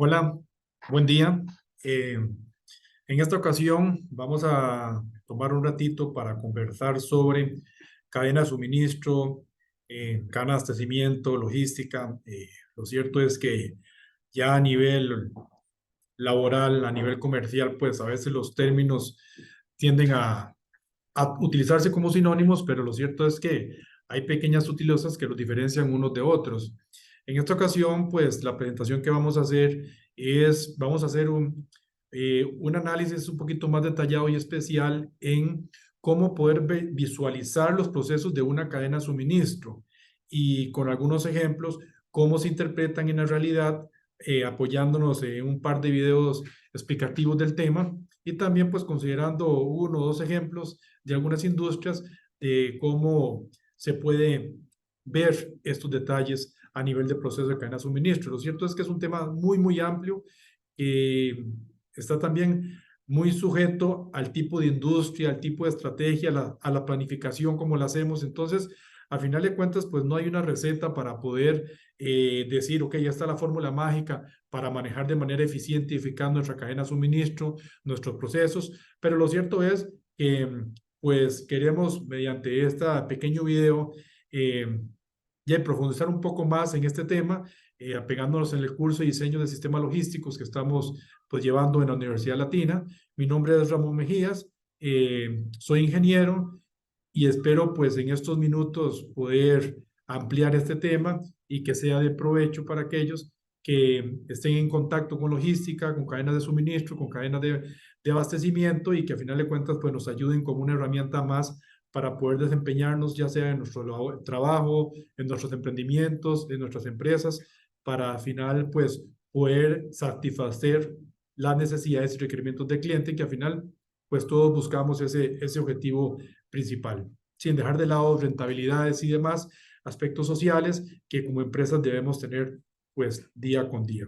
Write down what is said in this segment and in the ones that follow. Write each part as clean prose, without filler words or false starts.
Hola, buen día. En esta ocasión vamos a tomar un ratito para conversar sobre cadena de suministro, cadena de abastecimiento, logística. Lo cierto es que ya a nivel laboral, a nivel comercial, pues a veces los términos tienden a utilizarse como sinónimos, pero lo cierto es que hay pequeñas sutilezas que los diferencian unos de otros. En esta ocasión, pues la presentación que vamos a hacer vamos a hacer un análisis un poquito más detallado y especial en cómo poder visualizar los procesos de una cadena de suministro y con algunos ejemplos, cómo se interpretan en la realidad, apoyándonos en un par de videos explicativos del tema y también pues considerando uno o dos ejemplos de algunas industrias de cómo se puede ver estos detalles a nivel de proceso de cadena de suministro. Lo cierto es que es un tema muy amplio que está también muy sujeto al tipo de industria, al tipo de estrategia, a la planificación, como la hacemos. Entonces, al final de cuentas, pues no hay una receta para poder decir, ok, ya está la fórmula mágica para manejar de manera eficiente y eficaz nuestra cadena de suministro, nuestros procesos, pero lo cierto es que pues queremos mediante este pequeño video ya profundizar un poco más en este tema, apegándonos en el curso de diseño de sistemas logísticos que estamos pues llevando en la Universidad Latina. Mi nombre es Ramón Mejías, soy ingeniero y espero pues en estos minutos poder ampliar este tema y que sea de provecho para aquellos que estén en contacto con logística, con cadenas de suministro, con cadenas de abastecimiento y que a final de cuentas pues nos ayuden como una herramienta más para poder desempeñarnos ya sea en nuestro trabajo, en nuestros emprendimientos, en nuestras empresas, para al final pues poder satisfacer las necesidades y requerimientos del cliente, que al final pues todos buscamos ese objetivo principal, sin dejar de lado rentabilidades y demás aspectos sociales que como empresas debemos tener pues día con día.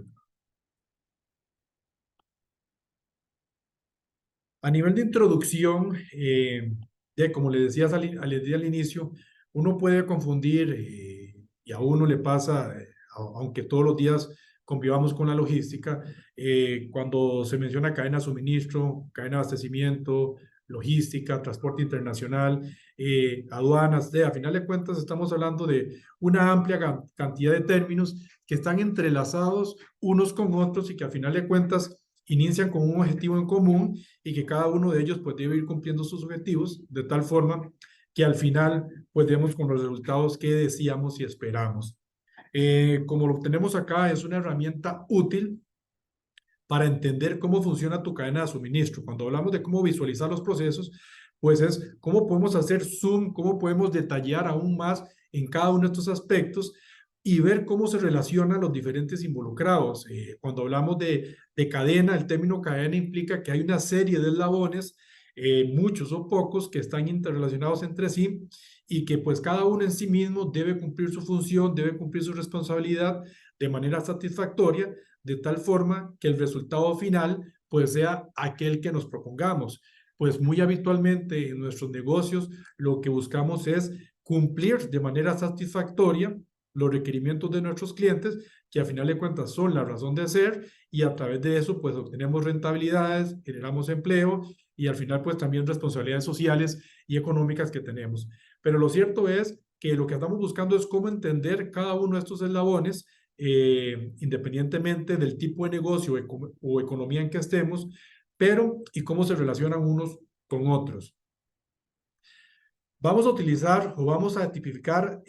A nivel de introducción, como le decía al inicio, uno puede confundir y a uno le pasa, aunque todos los días convivamos con la logística, cuando se menciona cadena de suministro, cadena de abastecimiento, logística, transporte internacional, aduanas, a final de cuentas estamos hablando de una amplia cantidad de términos que están entrelazados unos con otros y que a final de cuentas inician con un objetivo en común y que cada uno de ellos pues debe ir cumpliendo sus objetivos de tal forma que al final pues demos con los resultados que decíamos y esperamos. Como lo tenemos acá, es una herramienta útil para entender cómo funciona tu cadena de suministro. Cuando hablamos de cómo visualizar los procesos, pues es cómo podemos hacer zoom, cómo podemos detallar aún más en cada uno de estos aspectos y ver cómo se relacionan los diferentes involucrados. Cuando hablamos de cadena, el término cadena implica que hay una serie de eslabones, muchos o pocos, que están interrelacionados entre sí y que pues cada uno en sí mismo debe cumplir su función, debe cumplir su responsabilidad de manera satisfactoria, de tal forma que el resultado final pues sea aquel que nos propongamos. Pues muy habitualmente en nuestros negocios lo que buscamos es cumplir de manera satisfactoria los requerimientos de nuestros clientes, que a final de cuentas son la razón de ser, y a través de eso pues obtenemos rentabilidades, generamos empleo y al final pues también responsabilidades sociales y económicas que tenemos. Pero lo cierto es que lo que estamos buscando es cómo entender cada uno de estos eslabones, independientemente del tipo de negocio o economía en que estemos, pero y cómo se relacionan unos con otros. Vamos a utilizar o vamos a tipificar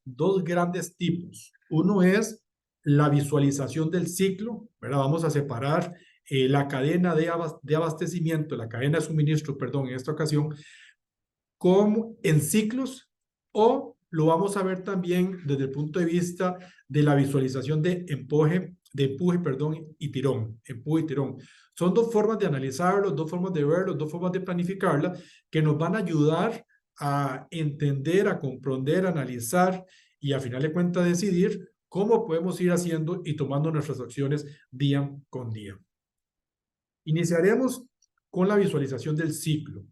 dos grandes tipos. Uno es la visualización del ciclo, ¿verdad? Vamos a separar la cadena de abastecimiento, la cadena de suministro, perdón, en esta ocasión, como en ciclos, o lo vamos a ver también desde el punto de vista de la visualización de empuje, perdón, y tirón, empuje y tirón. Son dos formas de analizarlo, dos formas de verlo, dos formas de planificarla que nos van a ayudar a entender, a comprender, a analizar y a final de cuentas decidir cómo podemos ir haciendo y tomando nuestras acciones día con día. Iniciaremos con la visualización del ciclo.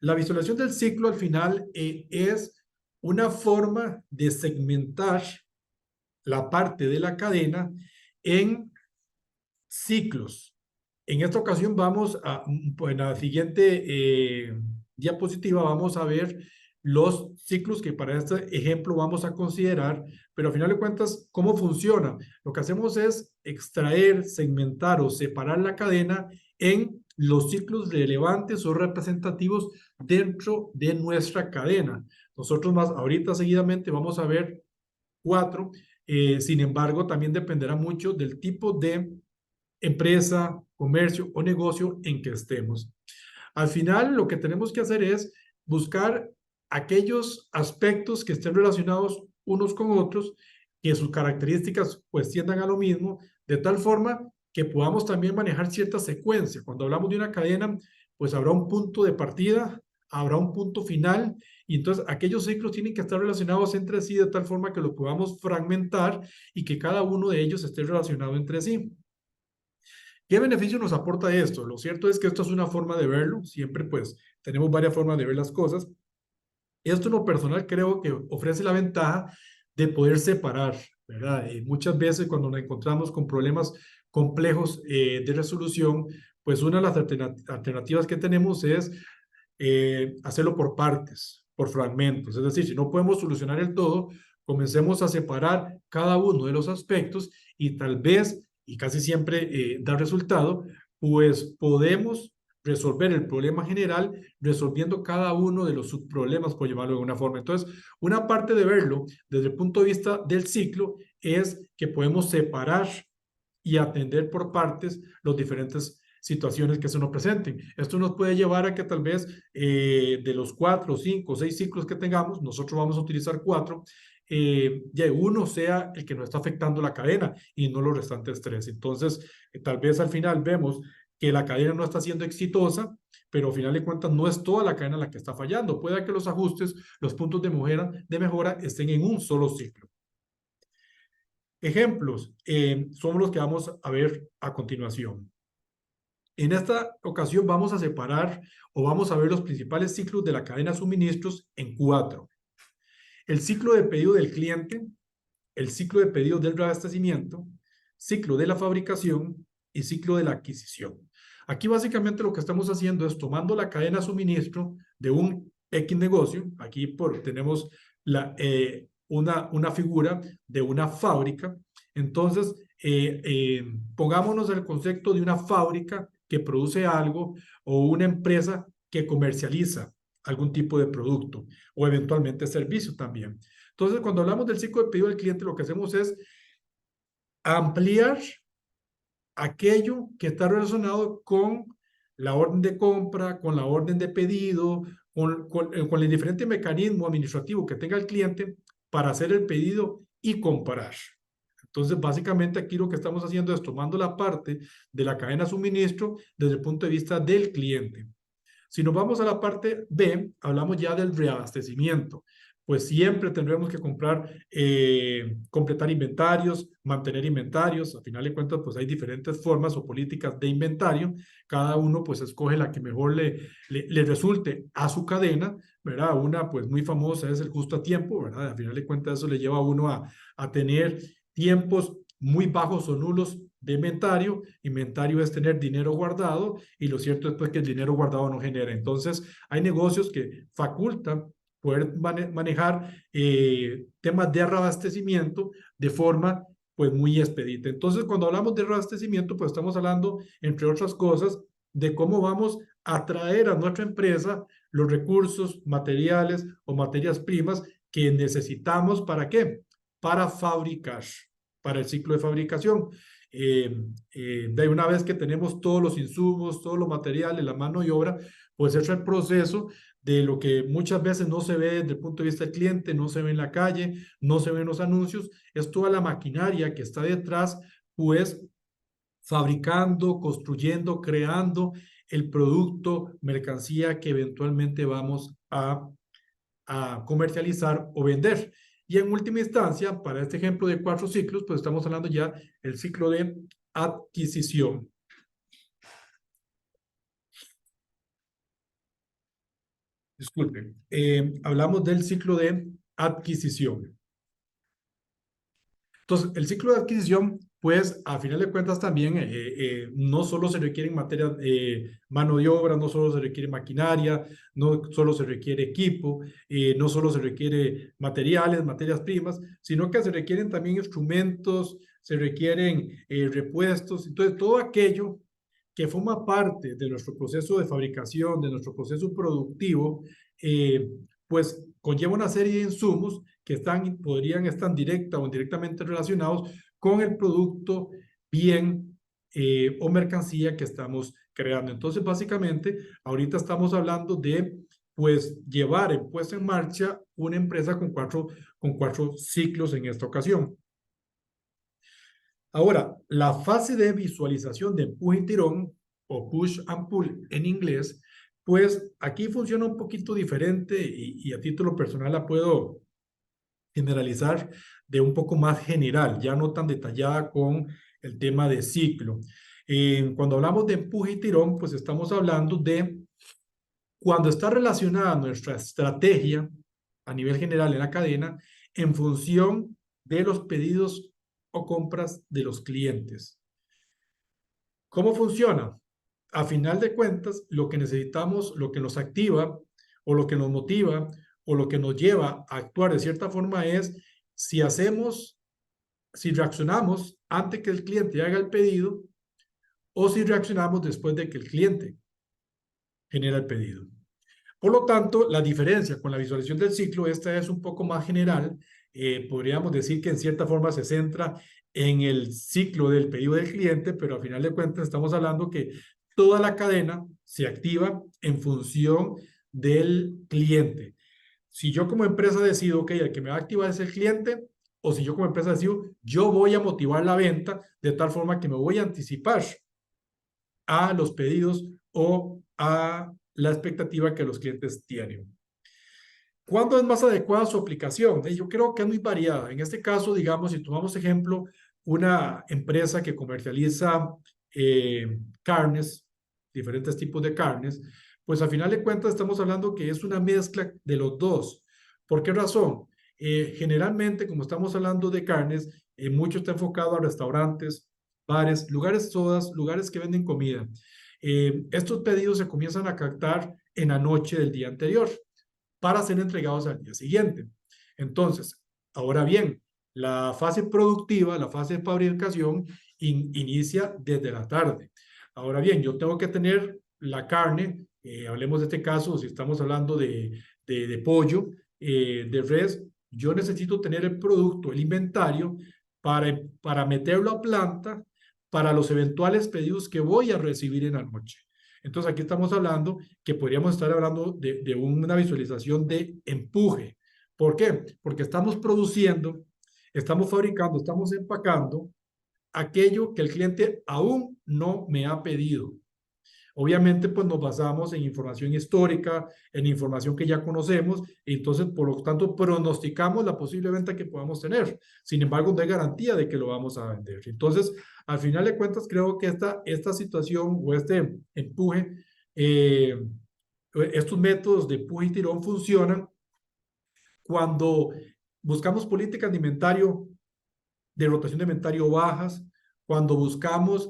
La visualización del ciclo al final es una forma de segmentar la parte de la cadena en ciclos. En esta ocasión vamos a, pues en la siguiente diapositiva vamos a ver los ciclos que para este ejemplo vamos a considerar, pero al final de cuentas, ¿cómo funciona? Lo que hacemos es extraer, segmentar o separar la cadena en los ciclos relevantes o representativos dentro de nuestra cadena. Nosotros más ahorita seguidamente vamos a ver 4, sin embargo, también dependerá mucho del tipo de empresa, comercio o negocio en que estemos. Al final, lo que tenemos que hacer es buscar aquellos aspectos que estén relacionados unos con otros, que sus características pues tiendan a lo mismo, de tal forma que podamos también manejar cierta secuencia. Cuando hablamos de una cadena, pues habrá un punto de partida, habrá un punto final, y entonces aquellos ciclos tienen que estar relacionados entre sí de tal forma que lo podamos fragmentar y que cada uno de ellos esté relacionado entre sí. ¿Qué beneficio nos aporta esto? Lo cierto es que esto es una forma de verlo, siempre pues tenemos varias formas de ver las cosas. Esto en lo personal creo que ofrece la ventaja de poder separar, ¿verdad? Muchas veces cuando nos encontramos con problemas complejos de resolución, pues una de las alternativas que tenemos es hacerlo por partes, por fragmentos. Es decir, si no podemos solucionar el todo, comencemos a separar cada uno de los aspectos y tal vez, y casi siempre da resultado, pues podemos resolver el problema general resolviendo cada uno de los subproblemas, por llamarlo de alguna forma. Entonces, una parte de verlo desde el punto de vista del ciclo es que podemos separar y atender por partes los diferentes situaciones que se nos presenten. Esto nos puede llevar a que tal vez de los 4, 5, 6 ciclos que tengamos, nosotros vamos a utilizar 4, ya uno sea el que nos está afectando la cadena y no los restantes 3. Entonces, tal vez al final vemos que la cadena no está siendo exitosa, pero al final de cuentas no es toda la cadena la que está fallando. Puede que los ajustes, los puntos de mejora estén en un solo ciclo. Ejemplos son los que vamos a ver a continuación. En esta ocasión vamos a separar o vamos a ver los principales ciclos de la cadena de suministros en 4. El ciclo de pedido del cliente, el ciclo de pedido del reabastecimiento, ciclo de la fabricación y ciclo de la adquisición. Aquí básicamente lo que estamos haciendo es tomando la cadena de suministro de un X negocio. Aquí tenemos una figura de una fábrica. Entonces, pongámonos el concepto de una fábrica que produce algo o una empresa que comercializa algún tipo de producto o eventualmente servicio también. Entonces, cuando hablamos del ciclo de pedido del cliente, lo que hacemos es ampliar aquello que está relacionado con la orden de compra, con la orden de pedido, con el diferente mecanismo administrativo que tenga el cliente para hacer el pedido y comparar. Entonces, básicamente aquí lo que estamos haciendo es tomando la parte de la cadena de suministro desde el punto de vista del cliente. Si nos vamos a la parte B, hablamos ya del reabastecimiento. Pues siempre tendremos que completar inventarios, mantener inventarios. A final de cuentas, pues hay diferentes formas o políticas de inventario. Cada uno pues escoge la que mejor le resulte a su cadena, ¿verdad? Una pues muy famosa es el justo a tiempo, ¿verdad? A final de cuentas eso le lleva a uno a tener tiempos muy bajos o nulos de inventario. Inventario es tener dinero guardado y lo cierto es pues que el dinero guardado no genera. Entonces hay negocios que facultan poder manejar temas de reabastecimiento de forma pues muy expedita. Entonces cuando hablamos de reabastecimiento pues estamos hablando entre otras cosas de cómo vamos a traer a nuestra empresa los recursos materiales o materias primas que necesitamos. ¿Para qué? Para fabricar, para el ciclo de fabricación. De una vez que tenemos todos los insumos, todos los materiales, la mano y obra, pues es el proceso de lo que muchas veces no se ve desde el punto de vista del cliente, no se ve en la calle, no se ve en los anuncios, es toda la maquinaria que está detrás, pues fabricando, construyendo, creando el producto, mercancía que eventualmente vamos a comercializar o vender. Y en última instancia, para este ejemplo de 4 ciclos, pues estamos hablando ya del ciclo de adquisición. Disculpen, hablamos del ciclo de adquisición. Entonces, el ciclo de adquisición pues a final de cuentas también no solo se requiere mano de obra, no solo se requiere maquinaria, no solo se requiere equipo, no solo se requiere materias primas, sino que se requieren también instrumentos, se requieren repuestos, entonces todo aquello que forma parte de nuestro proceso de fabricación, de nuestro proceso productivo, pues conlleva una serie de insumos que podrían estar directa o indirectamente relacionados con el producto, bien o mercancía que estamos creando. Entonces, básicamente, ahorita estamos hablando de, pues, puesta en marcha una empresa con cuatro ciclos en esta ocasión. Ahora, la fase de visualización de empuje y tirón, o push and pull en inglés, pues aquí funciona un poquito diferente y a título personal la puedo generalizar de un poco más general, ya no tan detallada con el tema de ciclo. Cuando hablamos de empuje y tirón, pues estamos hablando de cuando está relacionada nuestra estrategia a nivel general en la cadena en función de los pedidos o compras de los clientes. ¿Cómo funciona? A final de cuentas, lo que necesitamos, lo que nos activa o lo que nos motiva o lo que nos lleva a actuar de cierta forma es si reaccionamos antes que el cliente haga el pedido o si reaccionamos después de que el cliente genera el pedido. Por lo tanto, la diferencia con la visualización del ciclo, esta es un poco más general. Podríamos decir que en cierta forma se centra en el ciclo del pedido del cliente, pero al final de cuentas estamos hablando que toda la cadena se activa en función del cliente. Si yo como empresa decido, ok, el que me va a activar es el cliente, o si yo como empresa decido, yo voy a motivar la venta de tal forma que me voy a anticipar a los pedidos o a la expectativa que los clientes tienen. ¿Cuándo es más adecuada su aplicación? Yo creo que es muy variada. En este caso, digamos, si tomamos ejemplo, una empresa que comercializa carnes, diferentes tipos de carnes, pues a final de cuentas estamos hablando que es una mezcla de los dos. ¿Por qué razón? Generalmente, como estamos hablando de carnes, mucho está enfocado a restaurantes, bares, lugares sodas, lugares que venden comida. Estos pedidos se comienzan a captar en la noche del día anterior para ser entregados al día siguiente. Entonces, ahora bien, la fase productiva, la fase de fabricación, inicia desde la tarde. Ahora bien, yo tengo que tener la carne, hablemos de este caso, si estamos hablando de pollo, de res, yo necesito tener el producto, el inventario, para meterlo a planta para los eventuales pedidos que voy a recibir en la noche. Entonces aquí estamos hablando que podríamos estar hablando de una visualización de empuje. ¿Por qué? Porque estamos produciendo, estamos fabricando, estamos empacando aquello que el cliente aún no me ha pedido. Obviamente, pues nos basamos en información histórica, en información que ya conocemos, y entonces, por lo tanto, pronosticamos la posible venta que podamos tener. Sin embargo, no hay garantía de que lo vamos a vender. Entonces, al final de cuentas, creo que esta situación o este empuje, estos métodos de empuje y tirón funcionan cuando buscamos políticas de inventario, de rotación de inventario bajas, cuando buscamos,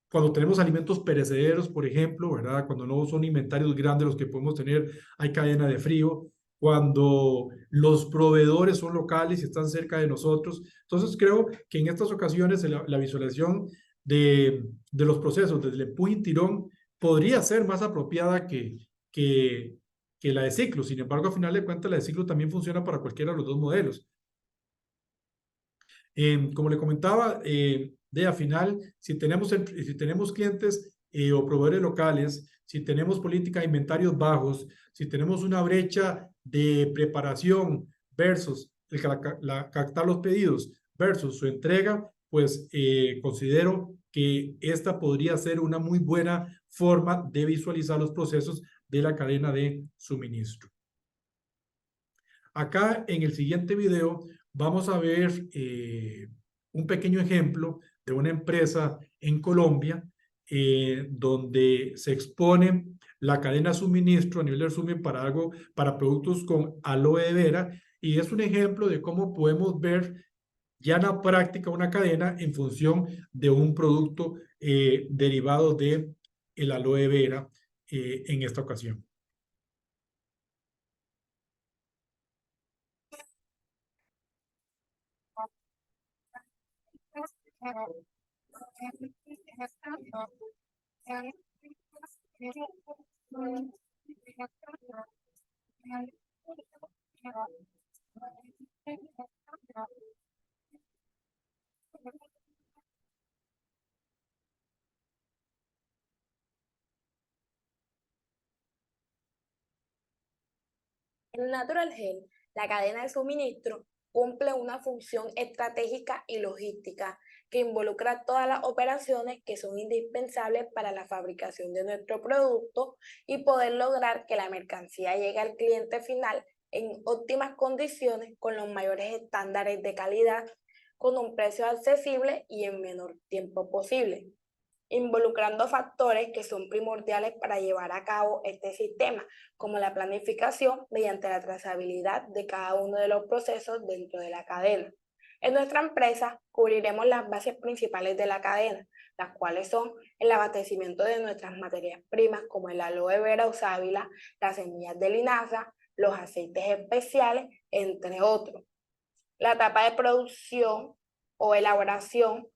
cuando tenemos alimentos perecederos, por ejemplo, ¿verdad? Cuando no son inventarios grandes los que podemos tener, hay cadena de frío, cuando los proveedores son locales y están cerca de nosotros. Entonces creo que en estas ocasiones la visualización de los procesos desde el empuje y tirón podría ser más apropiada que la de ciclo. Sin embargo, a final de cuentas, la de ciclo también funciona para cualquiera de los dos modelos. Como le comentaba, al final, si tenemos clientes o proveedores locales, si tenemos política de inventarios bajos, si tenemos una brecha de preparación versus captar los pedidos versus su entrega, pues considero que esta podría ser una muy buena forma de visualizar los procesos de la cadena de suministro. Acá en el siguiente video vamos a ver un pequeño ejemplo de una empresa en Colombia donde se expone la cadena de suministro a nivel de resumen para productos con aloe vera, y es un ejemplo de cómo podemos ver ya en la práctica una cadena en función de un producto derivado de el aloe vera en esta ocasión. En Natural Gel, la cadena de suministro cumple una función estratégica y logística que involucra todas las operaciones que son indispensables para la fabricación de nuestro producto y poder lograr que la mercancía llegue al cliente final en óptimas condiciones con los mayores estándares de calidad, con un precio accesible y en menor tiempo posible, involucrando factores que son primordiales para llevar a cabo este sistema, como la planificación mediante la trazabilidad de cada uno de los procesos dentro de la cadena. En nuestra empresa cubriremos las bases principales de la cadena, las cuales son el abastecimiento de nuestras materias primas como el aloe vera o sábila, las semillas de linaza, los aceites especiales, entre otros. La etapa de producción o elaboración,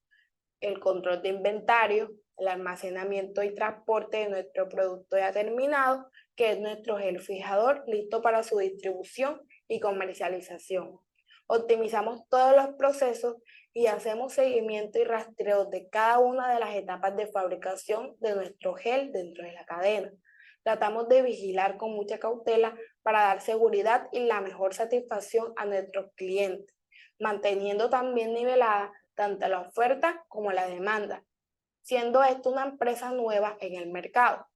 el control de inventario, el almacenamiento y transporte de nuestro producto ya terminado, que es nuestro gel fijador listo para su distribución y comercialización. Optimizamos todos los procesos y hacemos seguimiento y rastreo de cada una de las etapas de fabricación de nuestro gel dentro de la cadena. Tratamos de vigilar con mucha cautela para dar seguridad y la mejor satisfacción a nuestros clientes, manteniendo también nivelada tanto la oferta como la demanda, siendo esto una empresa nueva en el mercado.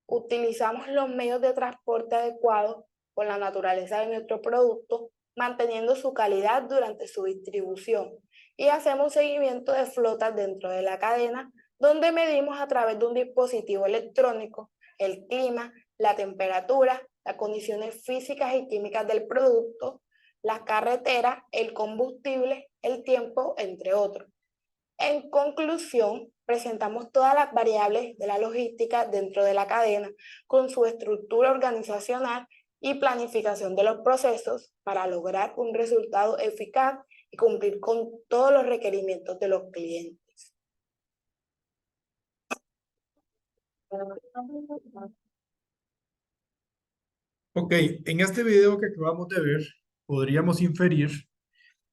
Utilizamos los medios de transporte adecuados con la naturaleza de nuestro producto, manteniendo su calidad durante su distribución, y hacemos seguimiento de flotas dentro de la cadena, donde medimos a través de un dispositivo electrónico el clima, la temperatura, las condiciones físicas y químicas del producto, las carreteras, el combustible, el tiempo, entre otros. En conclusión, presentamos todas las variables de la logística dentro de la cadena con su estructura organizacional y planificación de los procesos para lograr un resultado eficaz y cumplir con todos los requerimientos de los clientes. Ok, en este video que acabamos de ver, podríamos inferir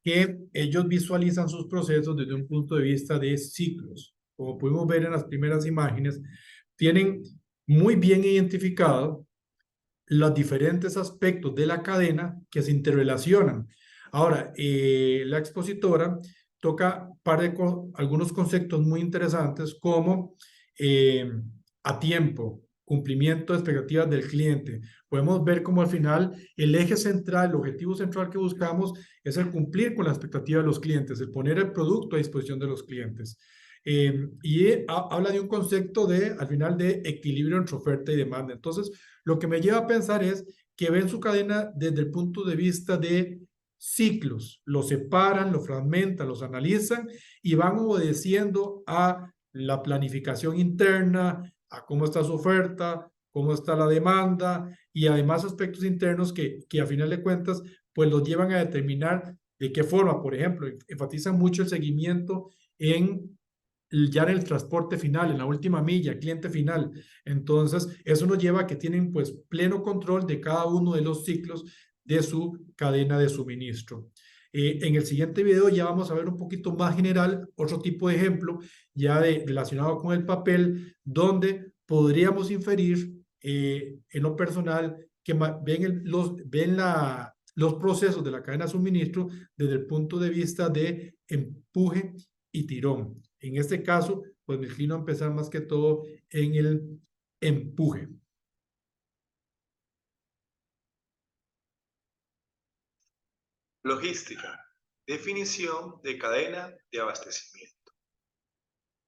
que ellos visualizan sus procesos desde un punto de vista de ciclos. Como pudimos ver en las primeras imágenes, tienen muy bien identificado los diferentes aspectos de la cadena que se interrelacionan. Ahora, la expositora toca algunos conceptos muy interesantes como a tiempo, cumplimiento de expectativas del cliente. Podemos ver cómo al final el eje central, el objetivo central que buscamos es el cumplir con la expectativa de los clientes, el poner el producto a disposición de los clientes. Habla de un concepto de, al final, de equilibrio entre oferta y demanda. Entonces, lo que me lleva a pensar es que ven su cadena desde el punto de vista de ciclos, lo separan, lo fragmentan, los analizan y van obedeciendo a la planificación interna, a cómo está su oferta, cómo está la demanda y además aspectos internos que a final de cuentas pues los llevan a determinar de qué forma. Por ejemplo, enfatizan mucho el seguimiento ya en el transporte final, en la última milla, cliente final. Entonces, eso nos lleva a que tienen pues pleno control de cada uno de los ciclos de su cadena de suministro. En el siguiente video ya vamos a ver un poquito más general, otro tipo de ejemplo, relacionado con el papel, donde podríamos inferir en lo personal que los procesos de la cadena de suministro desde el punto de vista de empuje y tirón. En este caso, pues me inclino a empezar más que todo en el empuje. Logística. Definición de cadena de abastecimiento.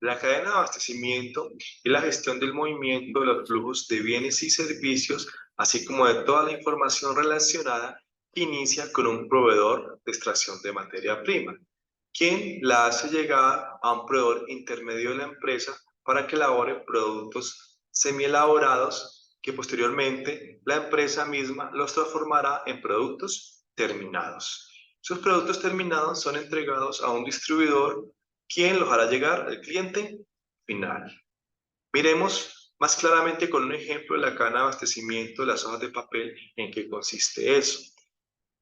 La cadena de abastecimiento es la gestión del movimiento de los flujos de bienes y servicios, así como de toda la información relacionada que inicia con un proveedor de extracción de materia prima. quien la hace llegar a un proveedor intermedio de la empresa para que elabore productos semielaborados que posteriormente la empresa misma los transformará en productos terminados. Sus productos terminados son entregados a un distribuidor, quien los hará llegar al cliente final. Miremos más claramente con un ejemplo de la cadena de abastecimiento de las hojas de papel en qué consiste eso.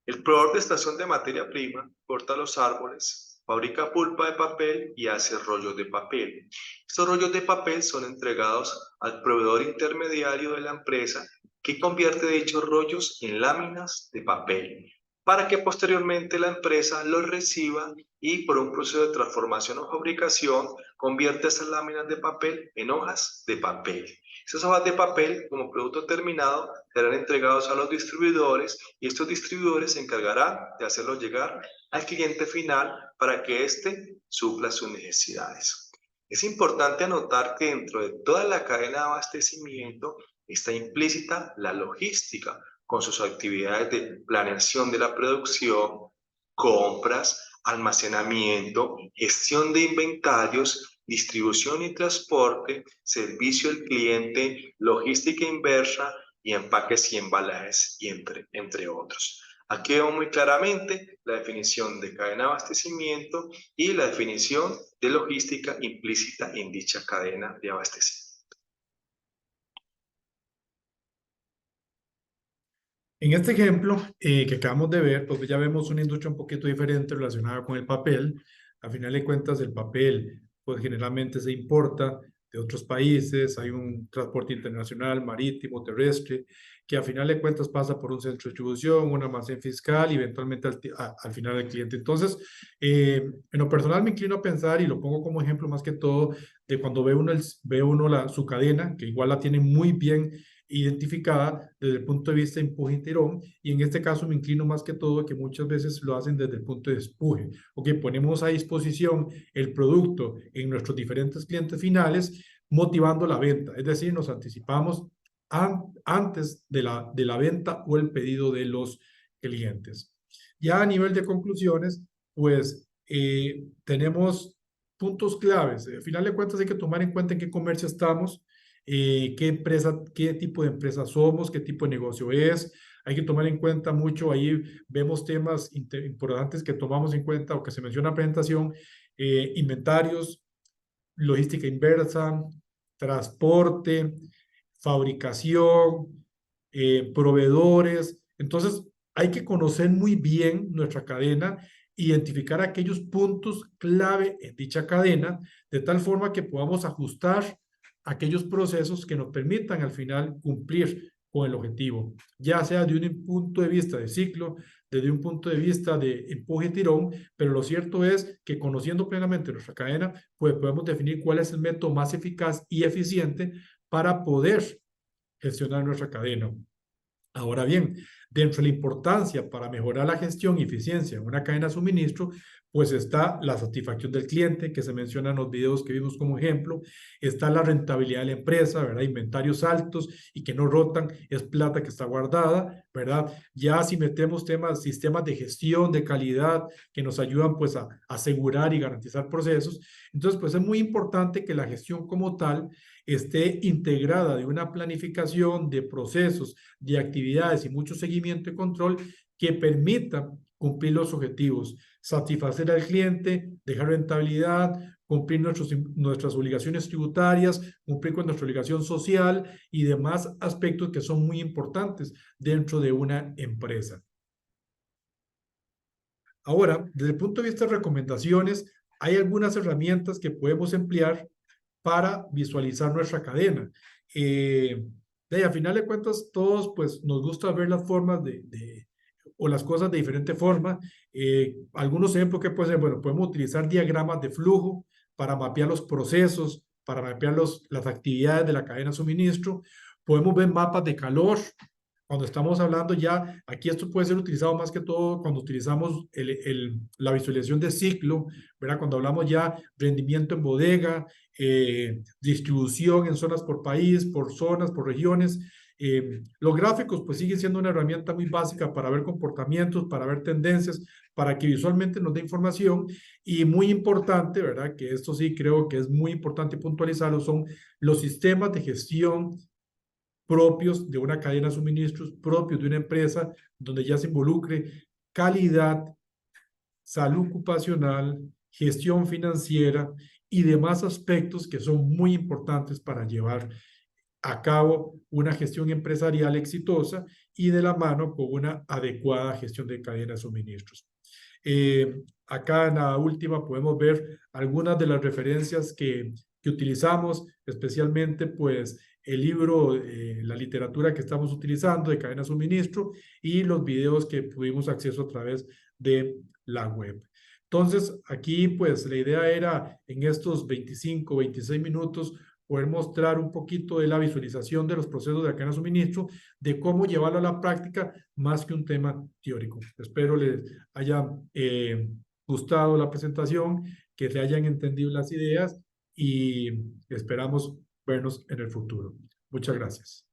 El proveedor de extracción de materia prima corta los árboles, fabrica pulpa de papel y hace rollos de papel. Estos rollos de papel son entregados al proveedor intermediario de la empresa, que convierte dichos rollos en láminas de papel, para que posteriormente la empresa los reciba y por un proceso de transformación o fabricación convierte esas láminas de papel en hojas de papel. Esas hojas de papel, como producto terminado, serán entregados a los distribuidores y estos distribuidores se encargarán de hacerlos llegar al cliente final para que éste supla sus necesidades. Es importante anotar que dentro de toda la cadena de abastecimiento está implícita la logística, con sus actividades de planeación de la producción, compras, almacenamiento, gestión de inventarios, distribución y transporte, servicio al cliente, logística inversa y empaques y embalajes, y entre otros. Aquí vemos muy claramente la definición de cadena de abastecimiento y la definición de logística implícita en dicha cadena de abastecimiento. En este ejemplo que acabamos de ver, pues ya vemos una industria un poquito diferente relacionada con el papel. A final de cuentas, el papel, pues generalmente se importa de otros países, hay un transporte internacional, marítimo, terrestre, que a final de cuentas pasa por un centro de distribución, un almacén fiscal y eventualmente al final del cliente. Entonces, en lo personal me inclino a pensar, y lo pongo como ejemplo más que todo, de cuando ve uno su cadena, que igual la tiene muy bien identificada desde el punto de vista de empuje y tirón, y en este caso me inclino más que todo que muchas veces lo hacen desde el punto de empuje. Ok, ponemos a disposición el producto en nuestros diferentes clientes finales, motivando la venta, es decir, nos anticipamos antes de la venta o el pedido de los clientes. Ya a nivel de conclusiones, pues tenemos puntos claves. Al final de cuentas hay que tomar en cuenta en qué comercio estamos, qué empresa, qué tipo de empresa somos, qué tipo de negocio es. Hay que tomar en cuenta mucho, ahí vemos temas importantes que tomamos en cuenta o que se menciona en la presentación, inventarios, logística inversa, transporte, fabricación, proveedores. Entonces, hay que conocer muy bien nuestra cadena, identificar aquellos puntos clave en dicha cadena, de tal forma que podamos ajustar aquellos procesos que nos permitan al final cumplir con el objetivo, ya sea de un punto de vista de ciclo, desde un punto de vista de empuje-tirón, pero lo cierto es que conociendo plenamente nuestra cadena, pues podemos definir cuál es el método más eficaz y eficiente para poder gestionar nuestra cadena. Ahora bien, dentro de la importancia para mejorar la gestión y eficiencia en una cadena de suministro, pues está la satisfacción del cliente, que se menciona en los videos que vimos como ejemplo, está la rentabilidad de la empresa, ¿verdad? Inventarios altos y que no rotan, es plata que está guardada, ¿verdad? Ya si metemos sistemas de gestión, de calidad, que nos ayudan pues a asegurar y garantizar procesos, entonces pues es muy importante que la gestión como tal esté integrada de una planificación de procesos, de actividades y mucho seguimiento y control que permita cumplir los objetivos, satisfacer al cliente, dejar rentabilidad, cumplir nuestras obligaciones tributarias, cumplir con nuestra obligación social y demás aspectos que son muy importantes dentro de una empresa. Ahora, desde el punto de vista de recomendaciones, hay algunas herramientas que podemos emplear para visualizar nuestra cadena. A final de cuentas, todos pues nos gusta ver las formas o las cosas de diferente forma. Algunos ejemplos que pueden ser, bueno, podemos utilizar diagramas de flujo para mapear los procesos, para mapear las actividades de la cadena de suministro. Podemos ver mapas de calor. Cuando estamos hablando ya, aquí esto puede ser utilizado más que todo cuando utilizamos la visualización de ciclo, ¿verdad? Cuando hablamos ya rendimiento en bodega, distribución en zonas por país, por zonas, por regiones, Los gráficos pues siguen siendo una herramienta muy básica para ver comportamientos, para ver tendencias, para que visualmente nos dé información, y muy importante, ¿verdad? Que esto sí creo que es muy importante puntualizarlo, son los sistemas de gestión propios de una cadena de suministros, propios de una empresa, donde ya se involucre calidad, salud ocupacional, gestión financiera y demás aspectos que son muy importantes para llevar a cabo una gestión empresarial exitosa y de la mano con una adecuada gestión de cadena de suministros. Acá en la última podemos ver algunas de las referencias que utilizamos, especialmente pues el libro, la literatura que estamos utilizando de cadena de suministro y los videos que tuvimos acceso a través de la web. Entonces, aquí pues la idea era en estos 25, 26 minutos poder mostrar un poquito de la visualización de los procesos de la cadena de suministro, de cómo llevarlo a la práctica más que un tema teórico. Espero les haya gustado la presentación, que se hayan entendido las ideas y esperamos vernos en el futuro. Muchas gracias.